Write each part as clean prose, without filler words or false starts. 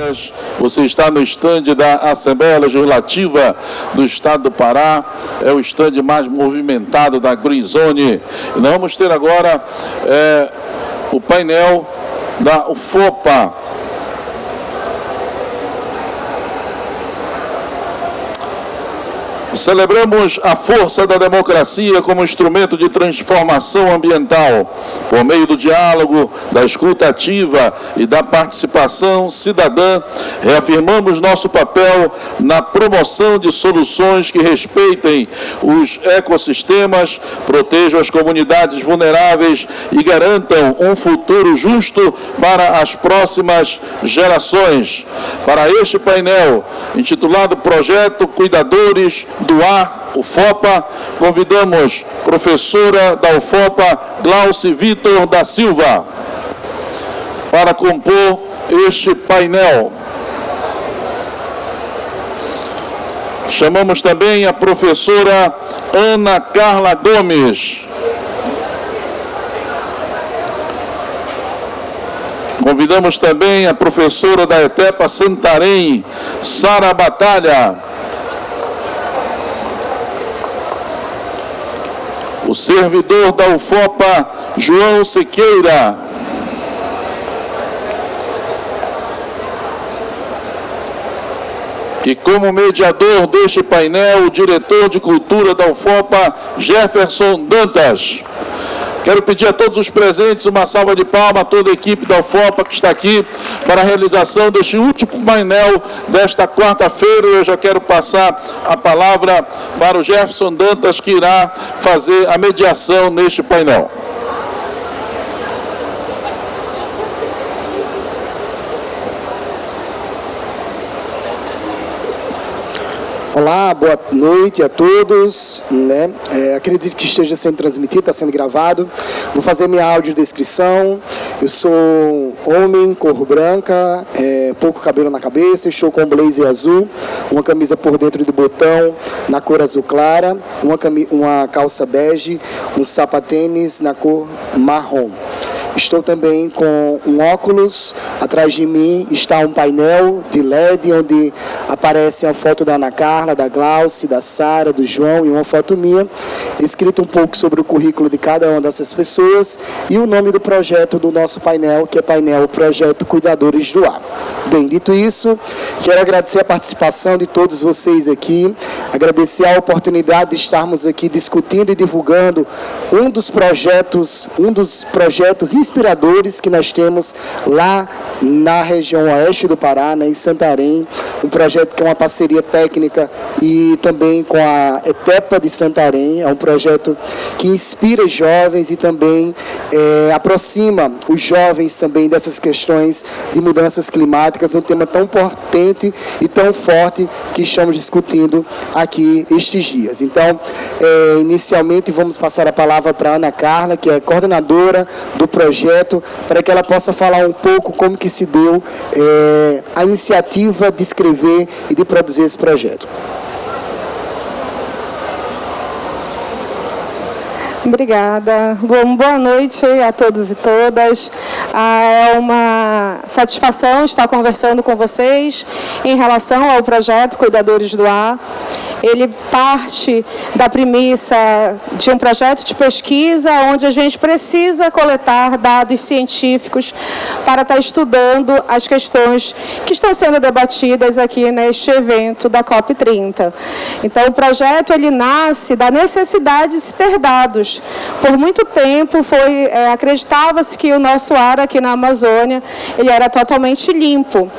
horas, você está no estande da Assembleia Legislativa do Estado do Pará, é o estande mais movimentado da Green Zone. E nós vamos ter agora o painel da UFOPA. Celebramos a força da democracia como instrumento de transformação ambiental, por meio do diálogo, da escuta ativa e da participação cidadã. Reafirmamos nosso papel na promoção de soluções que respeitem os ecossistemas, protejam as comunidades vulneráveis e garantam um futuro justo para as próximas gerações. Para este painel, intitulado Projeto Cuidadores do Ar, UFOPA, convidamos professora da UFOPA, Glauci Vitor da Silva, para compor este painel. Chamamos também a professora Ana Carla Gomes. Convidamos também a professora da ETEPA Santarém, Sara Batalha. O servidor da UFOPA, João Sequeira. E como mediador deste painel, o diretor de cultura da UFOPA, Jefferson Dantas. Quero pedir a todos os presentes uma salva de palmas a toda a equipe da UFOPA que está aqui para a realização deste último painel desta quarta-feira. Eu já quero passar a palavra para o Jefferson Dantas, que irá fazer a mediação neste painel. Olá, boa noite a todos. Acredito que esteja sendo transmitido, está sendo gravado. Vou fazer minha audiodescrição. Eu sou homem, cor branca, pouco cabelo na cabeça, estou com blazer azul, uma camisa por dentro de botão na cor azul clara, uma calça bege, um sapatênis na cor marrom. Estou também com um óculos, atrás de mim está um painel de LED, onde aparece a foto da Ana Carla, da Glauci, da Sara, do João e uma foto minha, escrito um pouco sobre o currículo de cada uma dessas pessoas e o nome do projeto do nosso painel, que é painel Projeto Cuidadores do Ar. Bem, dito isso, quero agradecer a participação de todos vocês aqui, agradecer a oportunidade de estarmos aqui discutindo e divulgando um dos projetos inspiradores que nós temos lá na região oeste do Pará, em Santarém, um projeto que é uma parceria técnica e também com a ETEPA de Santarém, é um projeto que inspira jovens e também aproxima os jovens também dessas questões de mudanças climáticas, um tema tão potente e tão forte que estamos discutindo aqui estes dias. Então, inicialmente vamos passar a palavra para a Ana Carla, que é coordenadora do projeto, para que ela possa falar um pouco como que se deu a iniciativa de escrever e de produzir esse projeto. Obrigada. Boa noite a todos e todas. É uma satisfação estar conversando com vocês em relação ao projeto Cuidadores do Ar. Ele parte da premissa de um projeto de pesquisa onde a gente precisa coletar dados científicos para estar estudando as questões que estão sendo debatidas aqui neste evento da COP30. Então, o projeto ele nasce da necessidade de se ter dados. Por muito tempo acreditava-se que o nosso ar aqui na Amazônia ele era totalmente limpo.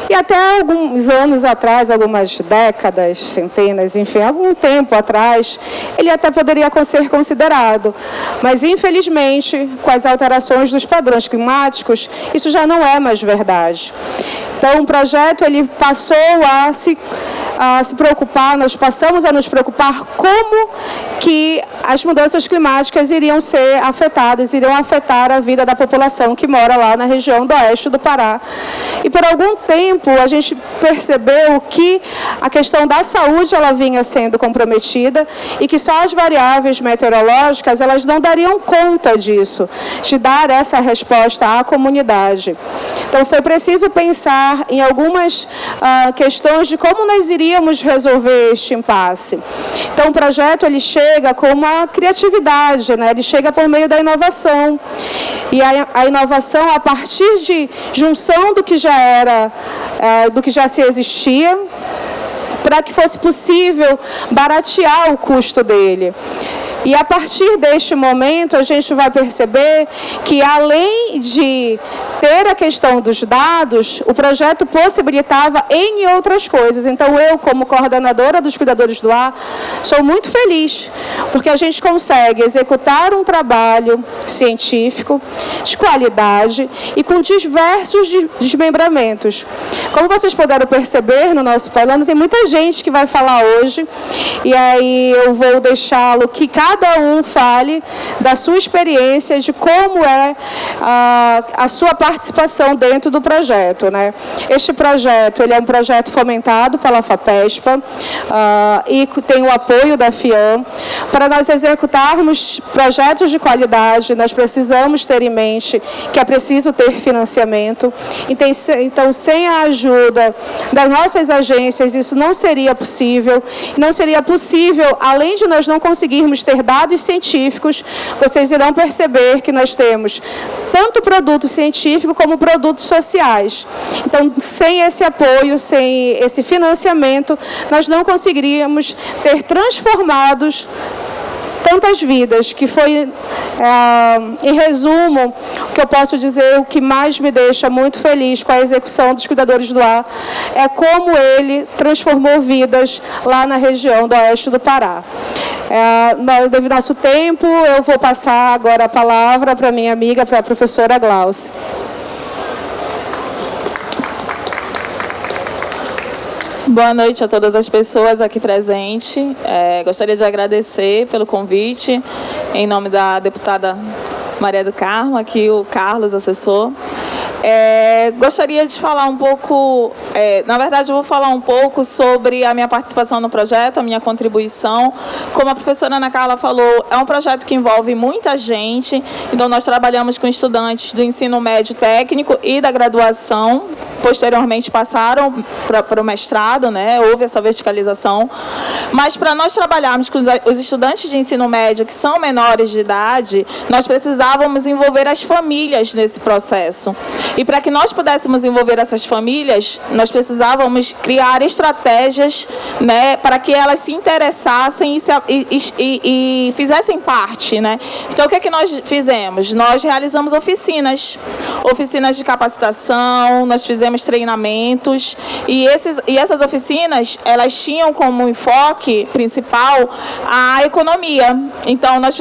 E até alguns anos atrás, algumas décadas, centenas, enfim, algum tempo atrás, ele até poderia ser considerado. Mas, infelizmente, com as alterações dos padrões climáticos, isso já não é mais verdade. Então, o projeto ele passou a se preocupar, nós passamos a nos preocupar como que as mudanças climáticas iriam afetar a vida da população que mora lá na região do oeste do Pará. E por algum tempo a gente percebeu que a questão da saúde ela vinha sendo comprometida e que só as variáveis meteorológicas elas não dariam conta disso, de dar essa resposta à comunidade. Então foi preciso pensar em algumas questões de como nós iríamos resolver este impasse. Então o projeto ele chega com uma criatividade, né? Ele chega por meio da inovação. E a inovação a partir de junção do que já se existia, para que fosse possível baratear o custo dele. E a partir deste momento a gente vai perceber que além de ter a questão dos dados, o projeto possibilitava N outras coisas. Então eu, como coordenadora dos Cuidadores do Ar, sou muito feliz, porque a gente consegue executar um trabalho científico, de qualidade e com diversos desmembramentos. Como vocês puderam perceber no nosso painel, tem muita gente que vai falar hoje, e aí eu vou deixá-lo que cada um fale da sua experiência, de como é a sua participação dentro do projeto, né? Este projeto ele é um projeto fomentado pela FAPESPA e tem o apoio da FIAM. Para nós executarmos projetos de qualidade, nós precisamos ter em mente que é preciso ter financiamento. Então, sem a ajuda das nossas agências, isso não seria possível. Não seria possível, além de nós não conseguirmos ter dados científicos, vocês irão perceber que nós temos tanto produto científico como produtos sociais. Então, sem esse apoio, sem esse financiamento, nós não conseguiríamos ter transformados tantas vidas, que foi, em resumo, o que eu posso dizer, o que mais me deixa muito feliz com a execução dos Cuidadores do Ar, é como ele transformou vidas lá na região do oeste do Pará. Devido ao nosso tempo, eu vou passar agora a palavra para minha amiga, para a professora Glauce. Boa noite a todas as pessoas aqui presentes. Gostaria de agradecer pelo convite, em nome da deputada Maria do Carmo, aqui o Carlos, assessor. Gostaria de falar um pouco, na verdade eu vou falar um pouco sobre a minha participação no projeto, a minha contribuição. Como a professora Ana Carla falou, é um projeto que envolve muita gente, então nós trabalhamos com estudantes do ensino médio técnico e da graduação, posteriormente passaram para o mestrado, né? Houve essa verticalização, mas para nós trabalharmos com os estudantes de ensino médio que são menores de idade, nós precisávamos envolver as famílias nesse processo. E para que nós pudéssemos envolver essas famílias, nós precisávamos criar estratégias, né, para que elas se interessassem e fizessem parte, né? Então, o que é que nós fizemos? Nós realizamos oficinas de capacitação, nós fizemos treinamentos, e essas oficinas, elas tinham como enfoque principal a economia. Então, nós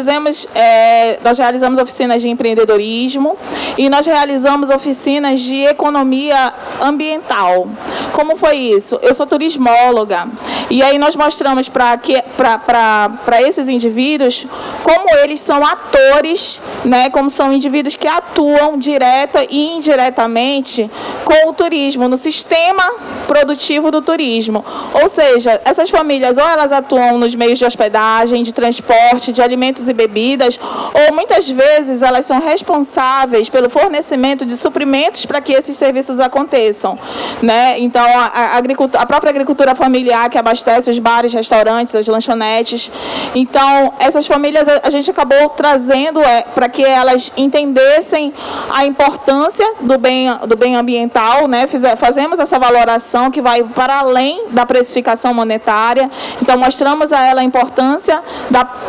realizamos oficinas de empreendedorismo e nós realizamos oficinas de economia ambiental. Como foi isso? Eu sou turismóloga, e aí nós mostramos para esses indivíduos como eles são atores, né, como são indivíduos que atuam direta e indiretamente com o turismo, no sistema produtivo do turismo. Ou seja, essas famílias ou elas atuam nos meios de hospedagem, de transporte, de alimentos e bebidas, ou muitas vezes elas são responsáveis pelo fornecimento de suprimentos para que esses serviços aconteçam, né? Então, a própria agricultura familiar que abastece os bares, restaurantes, as lanchonetes. Então, essas famílias a gente acabou trazendo para que elas entendessem a importância do bem ambiental, né? Fazemos essa valoração que vai para além da precificação monetária. Então, mostramos a ela a importância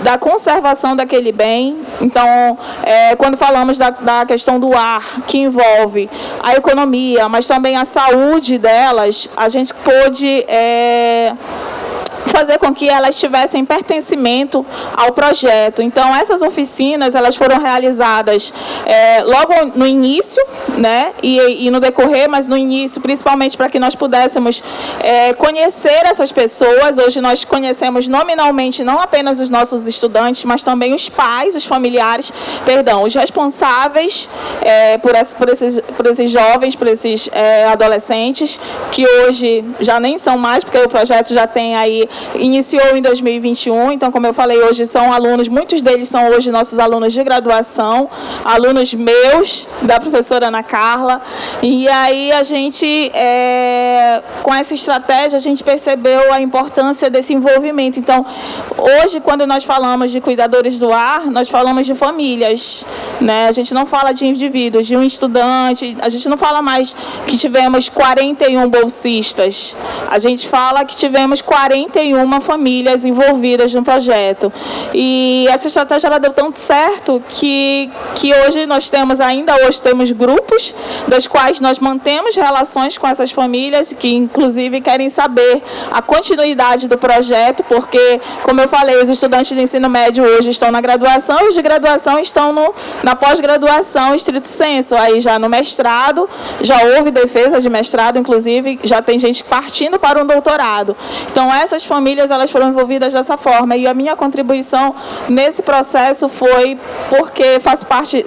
da conservação daquele bem. Então, quando falamos da questão do ar, que envolve a economia, mas também a saúde delas, a gente pôde fazer com que elas tivessem pertencimento ao projeto. Então, essas oficinas, elas foram realizadas logo no início, né, e no decorrer, mas no início, principalmente para que nós pudéssemos conhecer essas pessoas. Hoje nós conhecemos nominalmente não apenas os nossos estudantes, mas também os pais, os familiares, os responsáveis por esses jovens, por esses adolescentes, que hoje já nem são mais, porque o projeto já tem aí, iniciou em 2021, então, como eu falei, hoje são alunos, muitos deles são hoje nossos alunos de graduação, alunos meus, da professora Ana Carla, e aí a gente, com essa estratégia, a gente percebeu a importância desse envolvimento. Então, hoje, quando nós falamos de cuidadores do ar, nós falamos de famílias, né? A gente não fala de indivíduos, de um estudante, a gente não fala mais que tivemos 41 bolsistas, a gente fala que tivemos 41 famílias envolvidas no projeto. E essa estratégia ela deu tanto certo que hoje nós temos, ainda hoje temos grupos das quais nós mantemos relações com essas famílias, que inclusive querem saber a continuidade do projeto, porque, como eu falei, os estudantes do ensino médio hoje estão na graduação e os de graduação estão na pós-graduação estrito sensu, aí já no mestrado, já houve defesa de mestrado, inclusive já tem gente partindo para um doutorado. Então, essas famílias elas foram envolvidas dessa forma, e a minha contribuição nesse processo foi porque faço parte,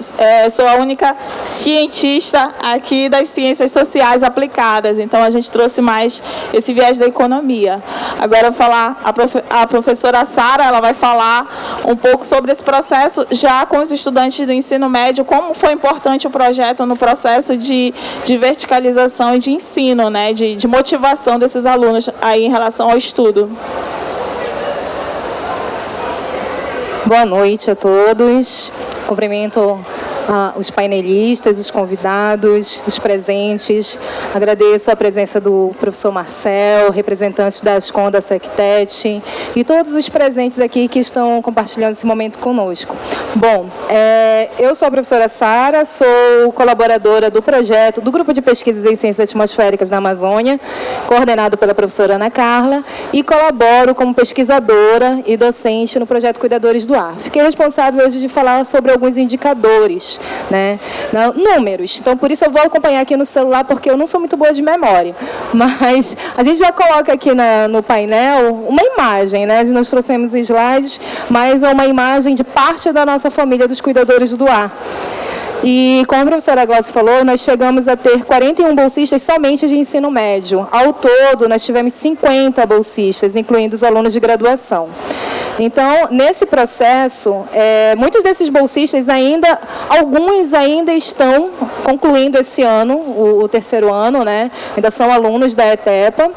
sou a única cientista aqui das ciências sociais aplicadas, então a gente trouxe mais esse viés da economia. Agora eu vou falar, a professora Sara, ela vai falar um pouco sobre esse processo já com os estudantes do ensino médio, como foi importante o projeto no processo de verticalização e de ensino, né, de motivação desses alunos aí em relação ao estudo. Boa noite a todos. Cumprimento os painelistas, os convidados, os presentes. Agradeço a presença do professor Marcel, representantes da Ascom, da Sectet, e todos os presentes aqui que estão compartilhando esse momento conosco. Bom, eu sou a professora Sara, sou colaboradora do projeto, do Grupo de Pesquisas em Ciências Atmosféricas da Amazônia, coordenado pela professora Ana Carla, e colaboro como pesquisadora e docente no projeto Cuidadores do Ar. Fiquei responsável hoje de falar sobre alguns indicadores, né, números. Então, por isso eu vou acompanhar aqui no celular, porque eu não sou muito boa de memória. Mas a gente já coloca aqui no painel uma imagem, né? Nós trouxemos slides, mas é uma imagem de parte da nossa família dos cuidadores do ar. E, como a professora Glaucia falou, nós chegamos a ter 41 bolsistas somente de ensino médio. Ao todo, nós tivemos 50 bolsistas, incluindo os alunos de graduação. Então, nesse processo, muitos desses bolsistas alguns ainda estão concluindo esse ano, o terceiro ano, né? Ainda são alunos da ETEPA.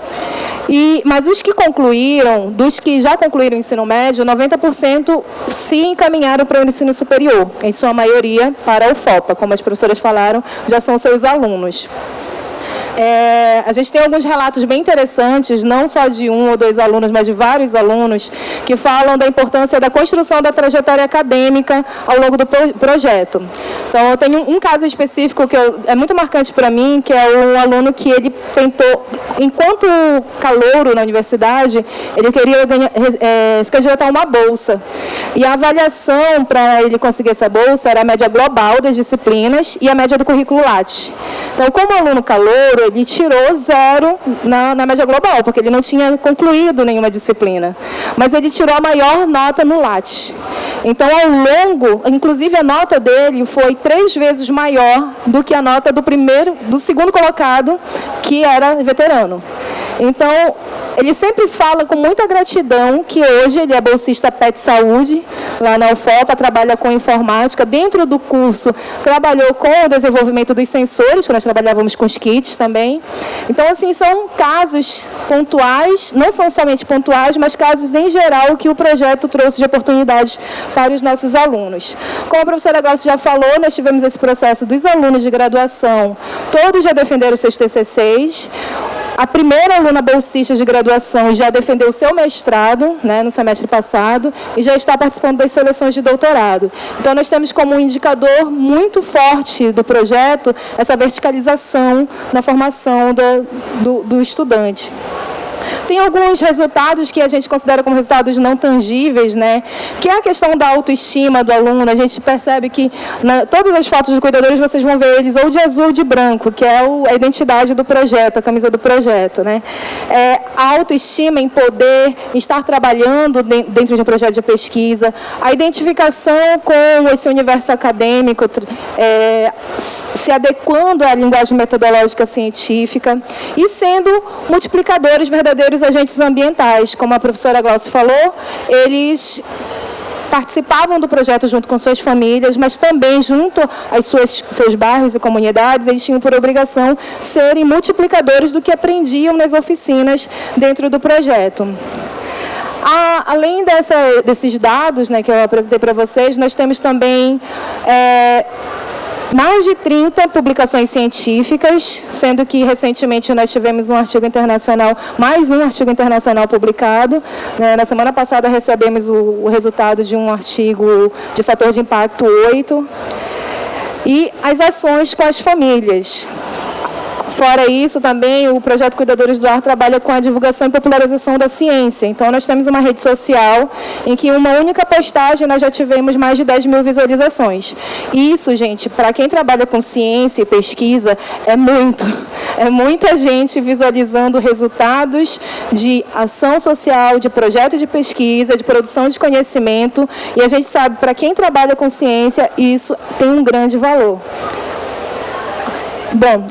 Mas os que concluíram, dos que já concluíram o ensino médio, 90% se encaminharam para o ensino superior, em sua maioria para a UFOPA, como as professoras falaram, já são seus alunos. A gente tem alguns relatos bem interessantes, não só de um ou dois alunos, mas de vários alunos, que falam da importância da construção da trajetória acadêmica ao longo do projeto. Então, eu tenho um caso específico que é muito marcante para mim, que é um aluno que ele tentou, enquanto calouro na universidade, ele queria se candidatar a uma bolsa. E a avaliação para ele conseguir essa bolsa era a média global das disciplinas e a média do currículo Lattes. Então, como aluno calouro, ele tirou 0 na média global, porque ele não tinha concluído nenhuma disciplina. Mas ele tirou a maior nota no Lattes. Então, ao longo, inclusive a nota dele foi 3 vezes maior do que a nota do segundo colocado, que era veterano. Então, ele sempre fala com muita gratidão que hoje ele é bolsista PET Saúde, lá na UFOPA, trabalha com informática. Dentro do curso, trabalhou com o desenvolvimento dos sensores, que nós trabalhávamos com os kits também. Então, assim, são casos pontuais, não são somente pontuais, mas casos em geral que o projeto trouxe de oportunidades para os nossos alunos. Como a professora Glaucia já falou, nós tivemos esse processo dos alunos de graduação, todos já defenderam seus TCCs. A primeira aluna bolsista de graduação já defendeu o seu mestrado, né, no semestre passado, e já está participando das seleções de doutorado. Então, nós temos como um indicador muito forte do projeto essa verticalização na formação do estudante. Tem alguns resultados que a gente considera como resultados não tangíveis, né? Que é a questão da autoestima do aluno. A gente percebe que todas as fotos dos cuidadores vocês vão ver eles ou de azul ou de branco, que é a identidade do projeto, a camisa do projeto, né? A autoestima em poder estar trabalhando dentro de um projeto de pesquisa, a identificação com esse universo acadêmico, se adequando à linguagem metodológica científica e sendo multiplicadores, verdadeiros agentes ambientais. Como a professora Glaucia falou, eles participavam do projeto junto com suas famílias, mas também junto aos seus bairros e comunidades, eles tinham por obrigação serem multiplicadores do que aprendiam nas oficinas dentro do projeto. Além desses dados, né, que eu apresentei para vocês, nós temos também mais de 30 publicações científicas, sendo que recentemente nós tivemos mais um artigo internacional publicado. Na semana passada recebemos o resultado de um artigo de fator de impacto 8 e as ações com as famílias. Fora isso, também, o projeto Cuidadores do Ar trabalha com a divulgação e popularização da ciência. Então, nós temos uma rede social em que uma única postagem nós já tivemos mais de 10 mil visualizações. Isso, gente, para quem trabalha com ciência e pesquisa, é muito. É muita gente visualizando resultados de ação social, de projeto de pesquisa, de produção de conhecimento. E a gente sabe, para quem trabalha com ciência, isso tem um grande valor. Bom,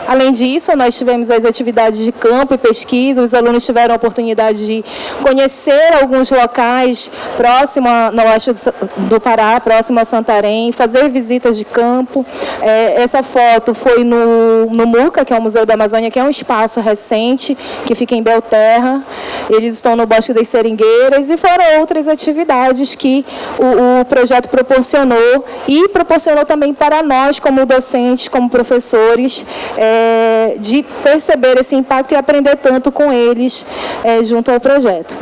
além disso, nós tivemos as atividades de campo e pesquisa, os alunos tiveram a oportunidade de conhecer alguns locais próximo no oeste do Pará, próximo a Santarém, fazer visitas de campo. Essa foto foi no MUCA, que é o Museu da Amazônia, que é um espaço recente, que fica em Belterra. Eles estão no Bosque das Seringueiras e foram outras atividades que o projeto proporcionou e proporcionou também para nós, como docentes, como professores, de perceber esse impacto e aprender tanto com eles junto ao projeto.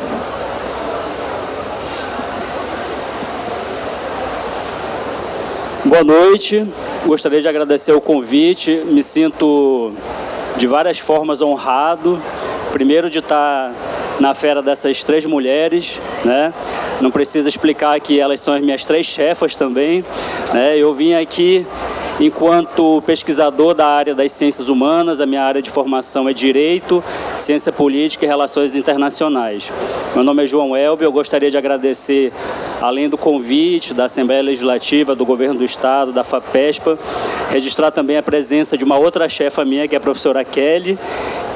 Boa noite, gostaria de agradecer o convite, me sinto de várias formas honrado, primeiro de estar na fera dessas 3 mulheres, né? Não precisa explicar que elas são as minhas 3 chefas também, né? Eu vim aqui enquanto pesquisador da área das ciências humanas, a minha área de formação é Direito, Ciência Política e Relações Internacionais. Meu nome é João Elber, eu gostaria de agradecer, além do convite da Assembleia Legislativa, do Governo do Estado, da FAPESPA, registrar também a presença de uma outra chefa minha, que é a professora Kelly,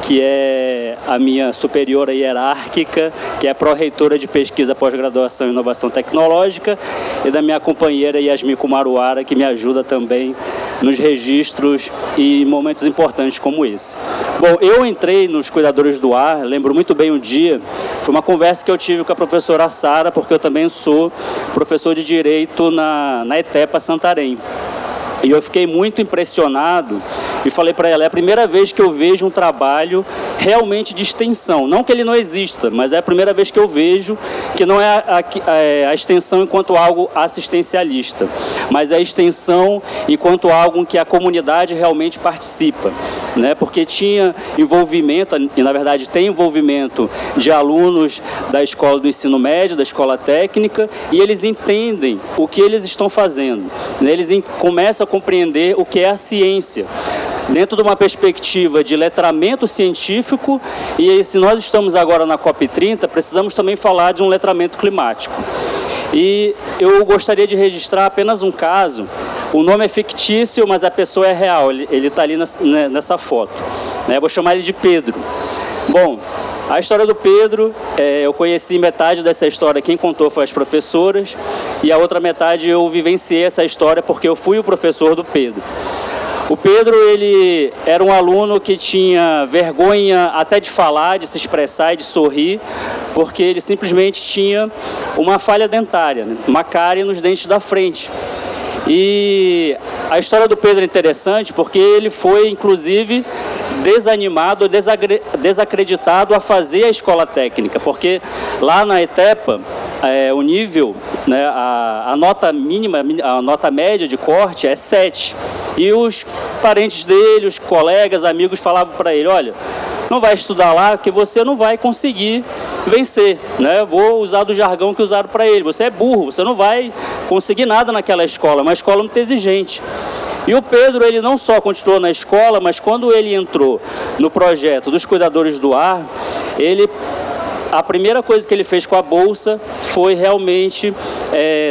que é a minha superiora hierárquica, que é pró-reitora de Pesquisa, Pós-Graduação e Inovação Tecnológica, e da minha companheira Yasmin Kumaruara, que me ajuda também nos registros e momentos importantes como esse. Bom, eu entrei nos Cuidadores do Ar, lembro muito bem um dia, foi uma conversa que eu tive com a professora Sara, porque eu também sou professor de Direito na ETEPA Santarém. E eu fiquei muito impressionado e falei para ela, é a primeira vez que eu vejo um trabalho realmente de extensão. Não que ele não exista, mas é a primeira vez que eu vejo que não é a extensão enquanto algo assistencialista, mas a extensão enquanto algo que a comunidade realmente participa, né? Porque tinha envolvimento, e na verdade tem envolvimento de alunos da escola do ensino médio, da escola técnica, e eles entendem o que eles estão fazendo, né? Eles começam a compreender o que é a ciência, dentro de uma perspectiva de letramento científico, e se nós estamos agora na COP30, precisamos também falar de um letramento climático. E eu gostaria de registrar apenas um caso, o nome é fictício, mas a pessoa é real, ele está ali nessa foto, né? Eu vou chamar ele de Pedro. Bom, a história do Pedro, eu conheci metade dessa história, quem contou foi as professoras, e a outra metade eu vivenciei essa história porque eu fui o professor do Pedro. O Pedro, ele era um aluno que tinha vergonha até de falar, de se expressar e de sorrir, porque ele simplesmente tinha uma falha dentária, né? Uma cárie nos dentes da frente. E a história do Pedro é interessante porque ele foi, inclusive, desanimado, desacreditado a fazer a escola técnica, porque lá na ETEPA, o nível, né, a nota mínima, a nota média de corte é 7. E os parentes dele, os colegas, amigos falavam para ele, olha, não vai estudar lá porque você não vai conseguir vencer, né? Vou usar do jargão que usaram para ele, você é burro, você não vai conseguir nada naquela escola, uma escola muito exigente. E o Pedro, ele não só continuou na escola, mas quando ele entrou no projeto dos Cuidadores do Ar, a primeira coisa que ele fez com a bolsa foi realmente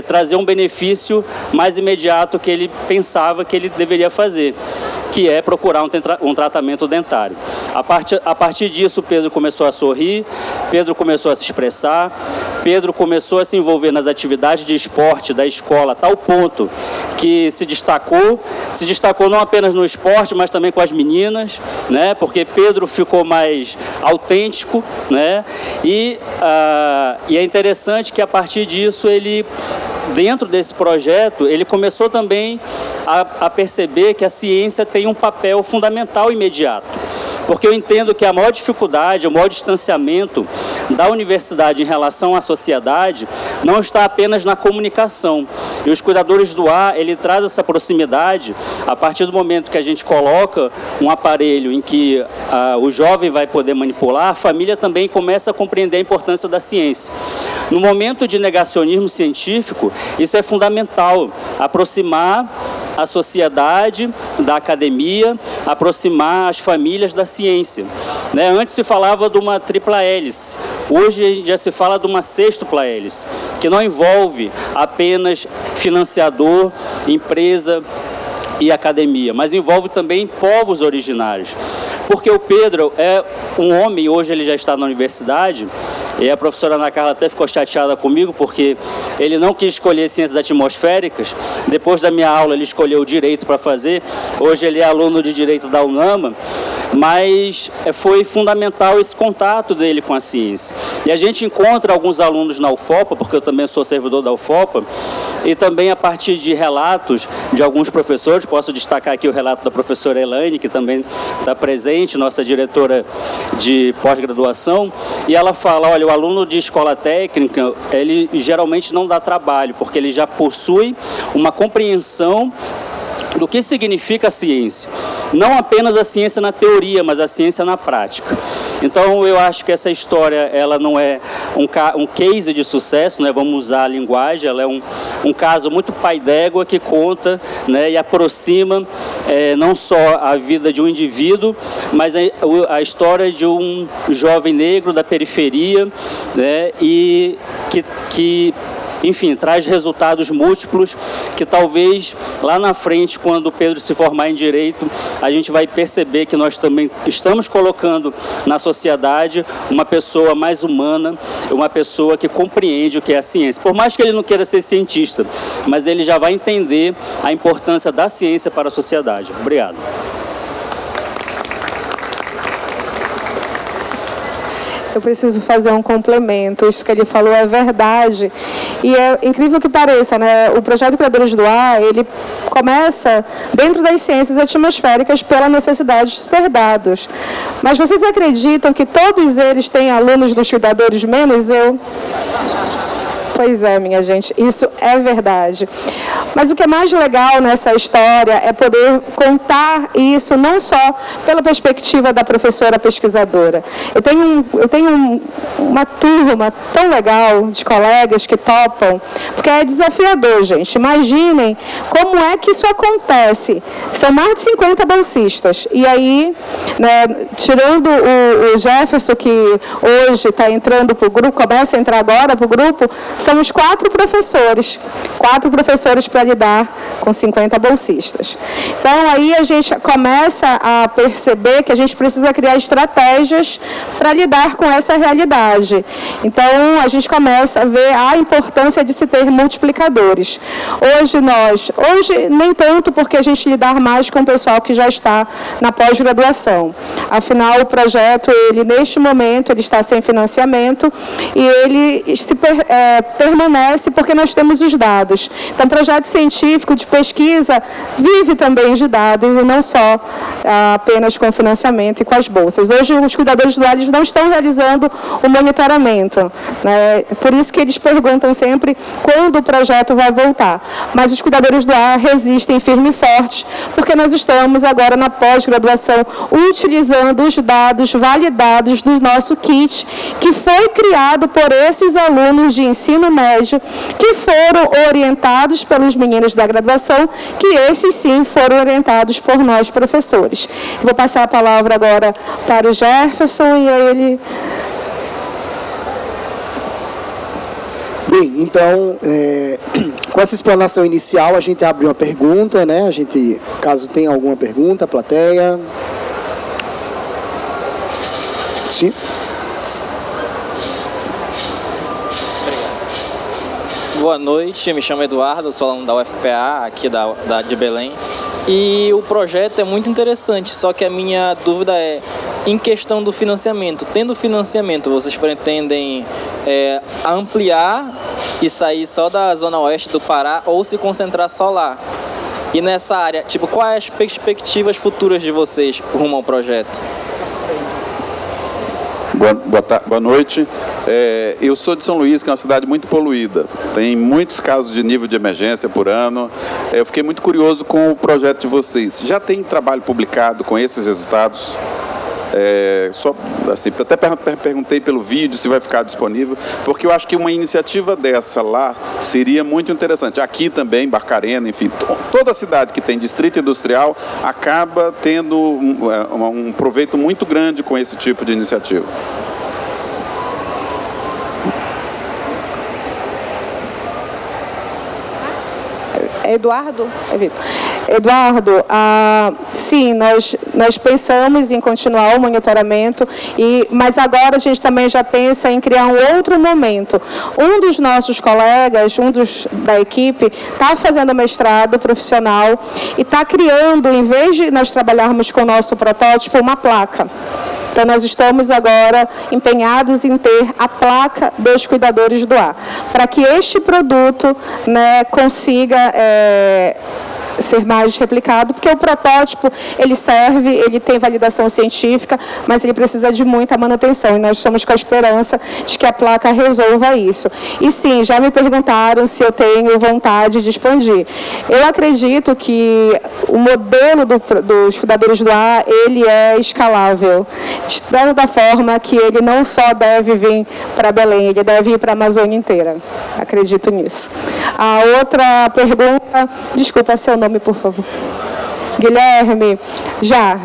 trazer um benefício mais imediato que ele pensava que ele deveria fazer, que é procurar um tratamento dentário. A partir disso, Pedro começou a sorrir, Pedro começou a se expressar, Pedro começou a se envolver nas atividades de esporte da escola, a tal ponto que se destacou não apenas no esporte, mas também com as meninas, né? Porque Pedro ficou mais autêntico, né? E é interessante que a partir disso dentro desse projeto, ele começou também a perceber que a ciência tem um papel fundamental imediato. Porque eu entendo que a maior dificuldade, o maior distanciamento da universidade em relação à sociedade não está apenas na comunicação. E os Cuidadores do Ar, ele traz essa proximidade a partir do momento que a gente coloca um aparelho em que o jovem vai poder manipular, a família também começa a compreender a importância da ciência. No momento de negacionismo científico, isso é fundamental, aproximar a sociedade da academia, aproximar as famílias da ciência, né? Antes se falava de uma tripla hélice, hoje já se fala de uma sextupla hélice, que não envolve apenas financiador, empresa e academia, mas envolve também povos originários. Porque o Pedro é um homem, hoje ele já está na universidade, e a professora Ana Carla até ficou chateada comigo, porque ele não quis escolher ciências atmosféricas. Depois da minha aula ele escolheu direito para fazer, hoje ele é aluno de direito da UNAMA, mas foi fundamental esse contato dele com a ciência. E a gente encontra alguns alunos na UFOPA, porque eu também sou servidor da UFOPA, e também a partir de relatos de alguns professores, posso destacar aqui o relato da professora Elaine, que também está presente, nossa diretora de pós-graduação, e ela fala, olha, o aluno de escola técnica, ele geralmente não dá trabalho, porque ele já possui uma compreensão do que significa a ciência. Não apenas a ciência na teoria, mas a ciência na prática. Então, eu acho que essa história, ela não é um case de sucesso, né? Vamos usar a linguagem, ela é um caso muito pai d'égua que conta, né, e aproxima não só a vida de um indivíduo, mas a história de um jovem negro da periferia, né, e que enfim, traz resultados múltiplos que talvez lá na frente, quando o Pedro se formar em Direito, a gente vai perceber que nós também estamos colocando na sociedade uma pessoa mais humana, uma pessoa que compreende o que é a ciência. Por mais que ele não queira ser cientista, mas ele já vai entender a importância da ciência para a sociedade. Obrigado. Eu preciso fazer um complemento. Isso que ele falou é verdade. E é incrível que pareça, né? O projeto Cuidadores do Ar, ele começa dentro das ciências atmosféricas pela necessidade de ser dados. Mas vocês acreditam que todos eles têm alunos dos cuidadores, menos eu? Pois é, minha gente, isso é verdade. Mas o que é mais legal nessa história é poder contar isso não só pela perspectiva da professora pesquisadora. Eu tenho uma turma tão legal de colegas que topam, porque é desafiador, gente. Imaginem como é que isso acontece. São mais de 50 bolsistas. E aí, né, tirando o Jefferson, que hoje está entrando para o grupo, começa a entrar agora para o grupo, somos 4 professores para lidar com 50 bolsistas. Então, aí a gente começa a perceber que a gente precisa criar estratégias para lidar com essa realidade. Então, a gente começa a ver a importância de se ter multiplicadores. Hoje nem tanto, porque a gente lidar mais com o pessoal que já está na pós-graduação. Afinal, o projeto, neste momento, ele está sem financiamento e ele permanece porque nós temos os dados. Então, projeto científico de pesquisa vive também de dados e não só apenas com financiamento e com as bolsas. Hoje, os cuidadores do ar não estão realizando o monitoramento, né? Por isso que eles perguntam sempre quando o projeto vai voltar. mas os cuidadores do ar resistem firme e forte, porque nós estamos agora na pós-graduação utilizando os dados validados do nosso kit, que foi criado por esses alunos de ensino médio, que foram orientados pelos meninos da graduação, que esses sim foram orientados por nós, professores. Vou passar a palavra agora para o Jefferson e ele... Bem, então, com essa explanação inicial, a gente abre uma pergunta, né? Caso tenha alguma pergunta, plateia. Sim. Boa noite, me chamo Eduardo, sou aluno da UFPA, aqui de Belém. E o projeto é muito interessante, só que a minha dúvida é, em questão do financiamento, tendo financiamento, vocês pretendem ampliar e sair só da zona oeste do Pará ou se concentrar só lá? E nessa área, quais as perspectivas futuras de vocês rumo ao projeto? Boa noite. Eu sou de São Luís, que é uma cidade muito poluída. Tem muitos casos de nível de emergência por ano. Eu fiquei muito curioso com o projeto de vocês. Já tem trabalho publicado com esses resultados? Até perguntei pelo vídeo se vai ficar disponível, porque eu acho que uma iniciativa dessa lá seria muito interessante. Aqui também, Barcarena, enfim, toda cidade que tem distrito industrial acaba tendo um proveito muito grande com esse tipo de iniciativa. Eduardo? Eduardo, sim, nós pensamos em continuar o monitoramento, mas agora a gente também já pensa em criar um outro momento. Um dos nossos colegas, da equipe, está fazendo mestrado profissional e está criando, em vez de nós trabalharmos com o nosso protótipo, uma placa. Então, nós estamos agora empenhados em ter a placa dos cuidadores do ar, para que este produto, né, consiga ser mais replicado, porque o protótipo, ele tem validação científica, mas ele precisa de muita manutenção, e nós estamos com a esperança de que a placa resolva isso. E sim, já me perguntaram se eu tenho vontade de expandir. Eu acredito que o modelo dos cuidadores do ar, ele é escalável, da forma que ele não só deve vir para Belém, ele deve ir para a Amazônia inteira. Acredito nisso. A outra pergunta, desculpa seu nome, por favor. Guilherme, já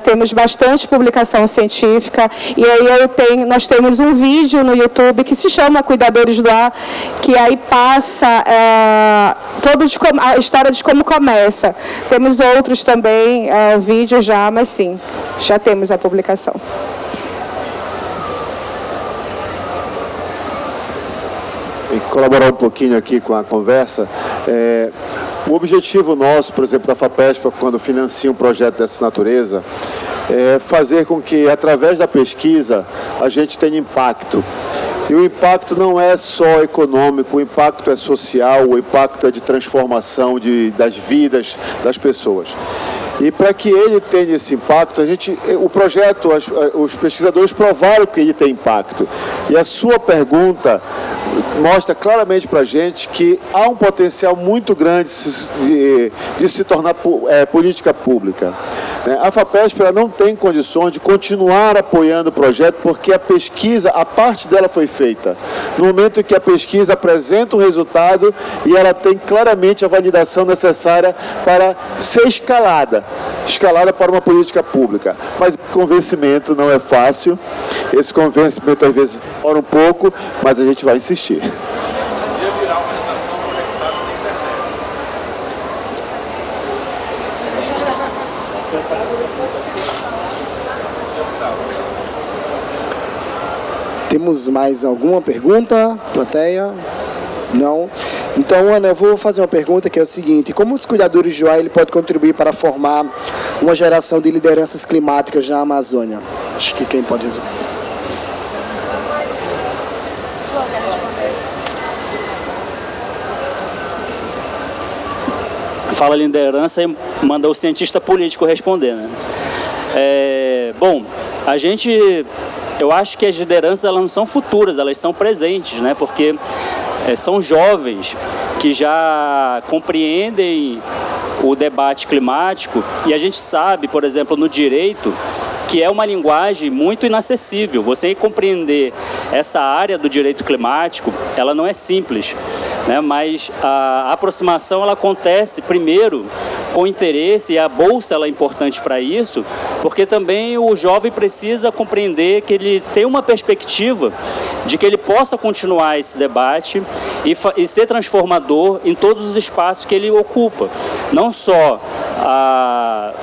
temos bastante publicação científica, e aí nós temos um vídeo no YouTube que se chama Cuidadores do Ar, que aí passa a história de como começa. Temos outros também, vídeos mas sim, já temos a publicação. E colaborar um pouquinho aqui com a conversa. O objetivo nosso, por exemplo, da FAPESP, quando financia um projeto dessa natureza, é fazer com que, através da pesquisa, a gente tenha impacto. E o impacto não é só econômico, o impacto é social, o impacto é de transformação das vidas das pessoas. E para que ele tenha esse impacto, o projeto, os pesquisadores provaram que ele tem impacto. E a sua pergunta mostra claramente para a gente que há um potencial muito grande de se tornar política pública. A FAPESP não tem condições de continuar apoiando o projeto, porque a pesquisa, a parte dela foi feita. No momento em que a pesquisa apresenta o resultado e ela tem claramente a validação necessária para ser escalada para uma política pública. Mas o convencimento não é fácil, esse convencimento às vezes demora um pouco, mas a gente vai insistir. Temos mais alguma pergunta, plateia? Não? Então, Ana, eu vou fazer uma pergunta que é o seguinte: como os cuidadores de ar podem contribuir para formar uma geração de lideranças climáticas na Amazônia? Acho que quem pode resolver? Fala liderança e manda o cientista político responder, né? Bom, eu acho que as lideranças elas não são futuras, elas são presentes, né? Porque são jovens que já compreendem o debate climático, e a gente sabe, por exemplo, no direito, que é uma linguagem muito inacessível. Você compreender essa área do direito climático, ela não é simples, né? Mas a aproximação ela acontece primeiro com interesse, e a bolsa ela é importante para isso, porque também o jovem precisa compreender que ele tem uma perspectiva de que ele possa continuar esse debate e ser transformador em todos os espaços que ele ocupa. Não só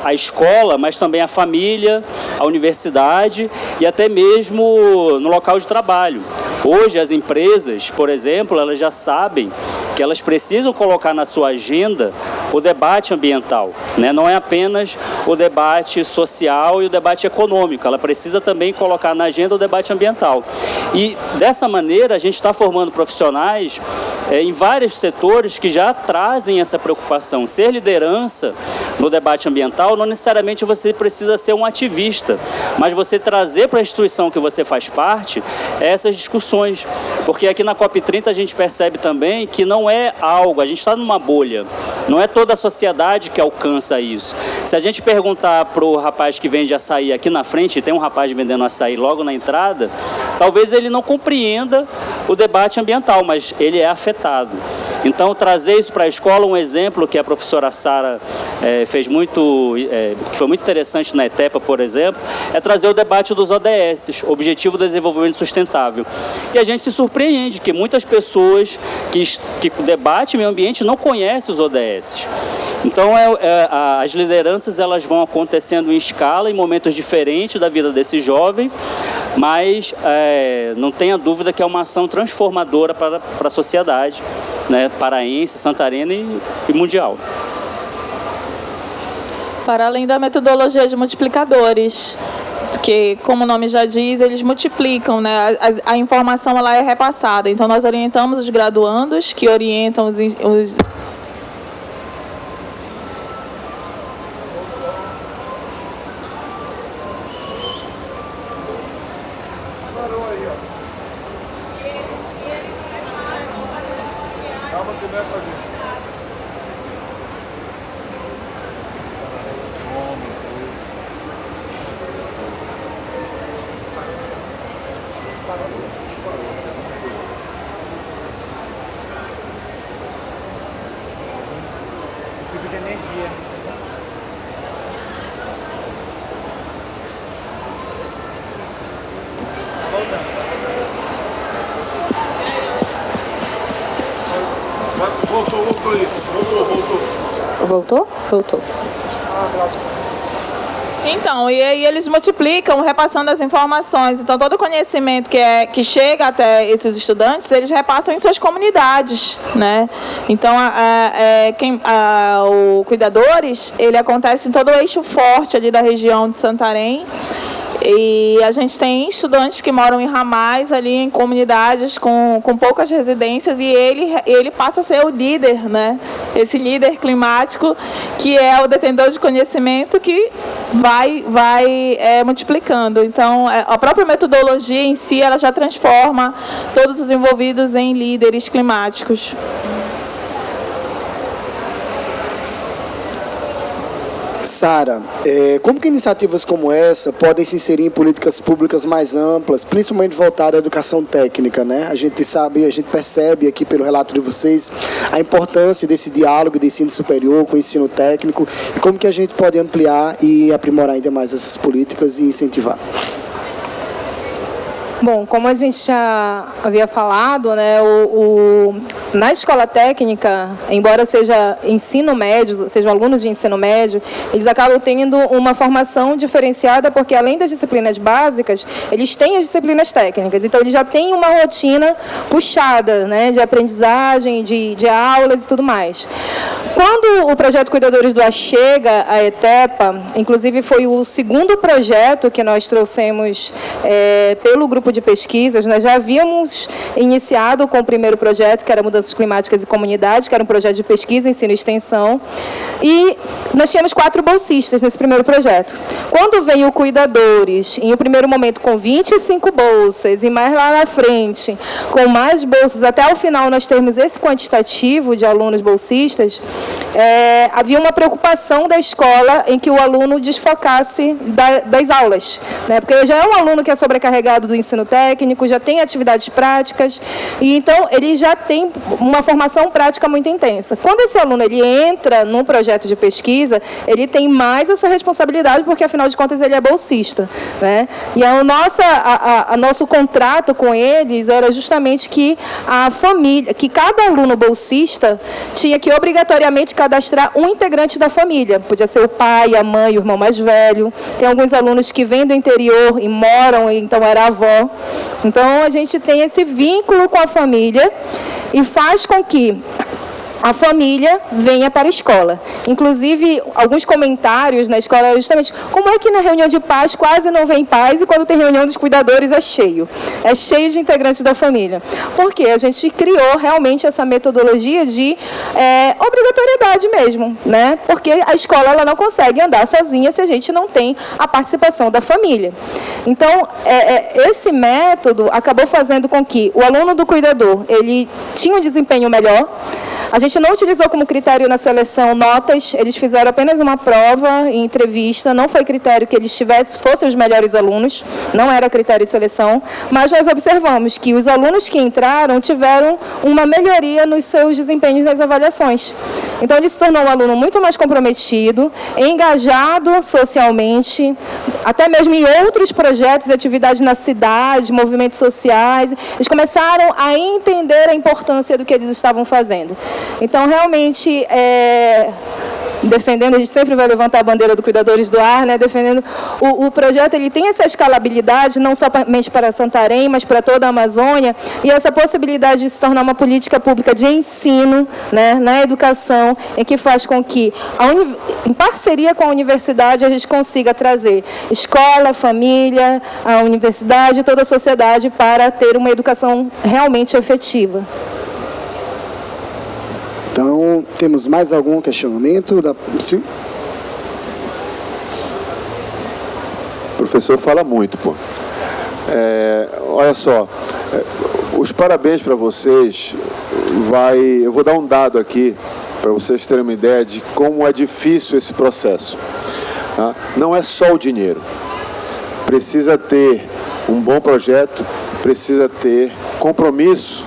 a escola, mas também a família, a universidade e até mesmo no local de trabalho. Hoje as empresas, por exemplo, elas já sabem que elas precisam colocar na sua agenda o debate ambiental, né? Não é apenas o debate social e o debate econômico, ela precisa também colocar na agenda o debate ambiental. E dessa maneira a gente está formando profissionais em vários setores que já trazem essa preocupação. Ser liderança no debate ambiental não necessariamente você precisa ser um ativista, mas você trazer para a instituição que você faz parte essas discussões, porque aqui na COP30 a gente percebe também que não é algo, a gente está numa bolha, não é toda a sociedade que alcança isso. Se a gente perguntar para o rapaz que vende açaí aqui na frente, tem um rapaz vendendo açaí logo na entrada, talvez ele não compreenda o debate ambiental, mas ele é afetado. Então, trazer isso para a escola, um exemplo que a professora Sara fez muito, que foi muito interessante na ETEPA, por exemplo, é trazer o debate dos ODS, Objetivo do Desenvolvimento Sustentável. E a gente se surpreende que muitas pessoas que debatem meio ambiente não conhecem os ODS. Então, as lideranças elas vão acontecendo em escala, em momentos diferentes da vida desse jovem, mas não tenha dúvida que é uma ação transformadora para a sociedade, né, paraense, santarena e mundial. Para além da metodologia de multiplicadores, que, como o nome já diz, eles multiplicam, né? A informação ela é repassada. Então, nós orientamos os graduandos, que orientam os tipo de energia. Voltou? Então, e aí eles multiplicam, repassando as informações. Então, todo o conhecimento que chega até esses estudantes, eles repassam em suas comunidades, né? Então, o Cuidadores, ele acontece em todo o eixo forte ali da região de Santarém. E a gente tem estudantes que moram em ramais ali, em comunidades com poucas residências, e ele passa a ser o líder, né? Esse líder climático, que é o detentor de conhecimento que vai multiplicando. Então, a própria metodologia em si, ela já transforma todos os envolvidos em líderes climáticos. Sara, como que iniciativas como essa podem se inserir em políticas públicas mais amplas, principalmente voltadas à educação técnica, né? A gente percebe aqui pelo relato de vocês a importância desse diálogo de ensino superior com o ensino técnico e como que a gente pode ampliar e aprimorar ainda mais essas políticas e incentivar. Bom, como a gente já havia falado, né, na escola técnica, embora seja ensino médio, sejam alunos de ensino médio, eles acabam tendo uma formação diferenciada, porque além das disciplinas básicas, eles têm as disciplinas técnicas. Então, eles já têm uma rotina puxada, né, de aprendizagem, de aulas e tudo mais. Quando o projeto Cuidadores do Ar chega à ETEPA, inclusive foi o segundo projeto que nós trouxemos pelo grupo de pesquisas, nós já havíamos iniciado com o primeiro projeto, que era Mudanças Climáticas e Comunidades, que era um projeto de pesquisa, ensino e extensão, e nós tínhamos 4 bolsistas nesse primeiro projeto. Quando veio o Cuidadores, em um primeiro momento com 25 bolsas, e mais lá na frente, com mais bolsas, até o final nós termos esse quantitativo de alunos bolsistas, havia uma preocupação da escola em que o aluno desfocasse das aulas, né? Porque já é um aluno que é sobrecarregado do ensino técnico, já tem atividades práticas, e então ele já tem uma formação prática muito intensa. Quando esse aluno ele entra num projeto de pesquisa, ele tem mais essa responsabilidade, porque afinal de contas ele é bolsista, né? E nosso contrato com eles era justamente que a família, que cada aluno bolsista tinha que obrigatoriamente cadastrar um integrante da família. Podia ser o pai, a mãe, o irmão mais velho. Tem alguns alunos que vêm do interior e moram, então era a avó. Então a gente tem esse vínculo com a família e faz com que a família venha para a escola. Inclusive, alguns comentários na escola eram justamente como é que na reunião de pais quase não vem pais e quando tem reunião dos cuidadores é cheio de integrantes da família. Porque a gente criou realmente essa metodologia de obrigatoriedade mesmo, né? Porque a escola ela não consegue andar sozinha se a gente não tem a participação da família. Então, esse método acabou fazendo com que o aluno do cuidador ele tinha um desempenho melhor. A gente não utilizou como critério na seleção notas, eles fizeram apenas uma prova em entrevista, não foi critério que eles fossem os melhores alunos, não era critério de seleção, mas nós observamos que os alunos que entraram tiveram uma melhoria nos seus desempenhos nas avaliações. Então ele se tornou um aluno muito mais comprometido, engajado socialmente, até mesmo em outros projetos e atividades na cidade, movimentos sociais, eles começaram a entender a importância do que eles estavam fazendo. Então, realmente, defendendo, a gente sempre vai levantar a bandeira do Cuidadores do Ar, né? Defendendo o projeto, ele tem essa escalabilidade, não somente para Santarém, mas para toda a Amazônia, e essa possibilidade de se tornar uma política pública de ensino, né, na educação, em que faz com que, em parceria com a universidade, a gente consiga trazer escola, família, a universidade e toda a sociedade para ter uma educação realmente efetiva. Então, temos mais algum questionamento? Sim? O professor fala muito, pô. Olha só, os parabéns para vocês. Eu vou dar um dado aqui, para vocês terem uma ideia de como é difícil esse processo. Tá? Não é só o dinheiro. Precisa ter um bom projeto, precisa ter compromisso,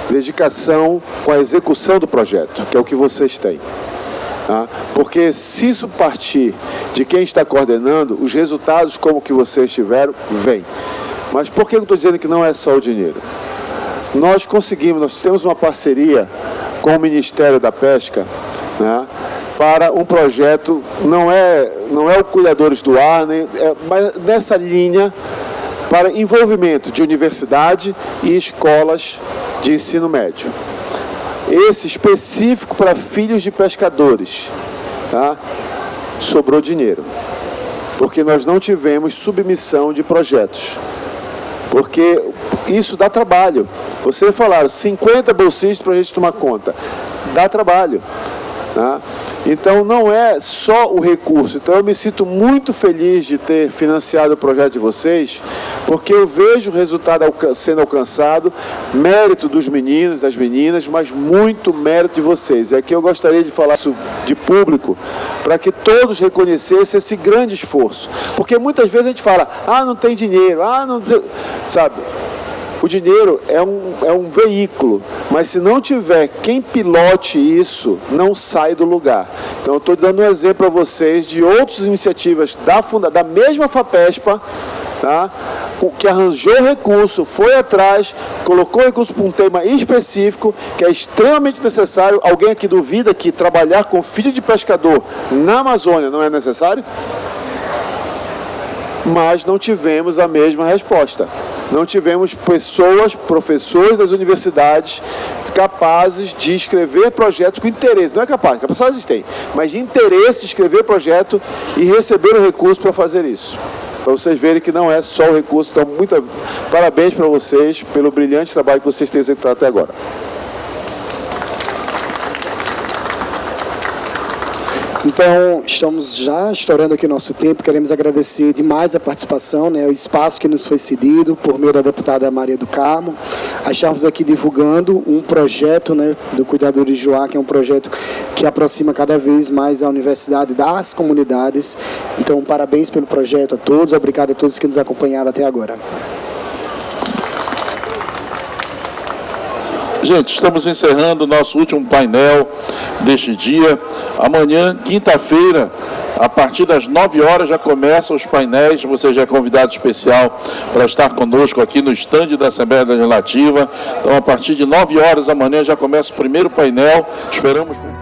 dedicação com a execução do projeto, que é o que vocês têm. Tá? Porque se isso partir de quem está coordenando, os resultados como que vocês tiveram, vêm. Mas por que eu estou dizendo que não é só o dinheiro? Nós temos uma parceria com o Ministério da Pesca, né, para um projeto, não é o Cuidadores do Ar, mas nessa linha, para envolvimento de universidade e escolas de ensino médio. Esse específico para filhos de pescadores, tá? Sobrou dinheiro, porque nós não tivemos submissão de projetos, porque isso dá trabalho. Vocês falaram 50 bolsistas para a gente tomar conta, dá trabalho. Tá? Então não é só o recurso. Então eu me sinto muito feliz de ter financiado o projeto de vocês, porque eu vejo o resultado sendo alcançado, mérito dos meninos, das meninas, mas muito mérito de vocês. É que eu gostaria de falar isso de público, para que todos reconhecessem esse grande esforço, porque muitas vezes a gente fala, não tem dinheiro, não sabe. O dinheiro é um veículo, mas se não tiver quem pilote isso, não sai do lugar. Então eu estou dando um exemplo para vocês de outras iniciativas da mesma FAPESPA, tá? Que arranjou recurso, foi atrás, colocou recurso para um tema específico, que é extremamente necessário. Alguém aqui duvida que trabalhar com filho de pescador na Amazônia não é necessário? Mas não tivemos a mesma resposta. Não tivemos professores das universidades capazes de escrever projetos com interesse. Não é capaz, capacidade eles têm, mas de interesse de escrever projeto e receber o recurso para fazer isso. para vocês verem que não é só o recurso. Então, parabéns para vocês pelo brilhante trabalho que vocês têm executado até agora. Então, estamos já estourando aqui o nosso tempo, queremos agradecer demais a participação, o espaço que nos foi cedido por meio da deputada Maria do Carmo. Estamos aqui divulgando um projeto do Cuidadores de Joá, que é um projeto que aproxima cada vez mais a universidade das comunidades. Então, parabéns pelo projeto a todos, obrigado a todos que nos acompanharam até agora. Gente, estamos encerrando o nosso último painel deste dia. Amanhã, quinta-feira, a partir das 9 horas já começam os painéis. Você já é convidado especial para estar conosco aqui no estande da Assembleia Legislativa. Então, a partir de 9 horas amanhã já começa o primeiro painel. Esperamos...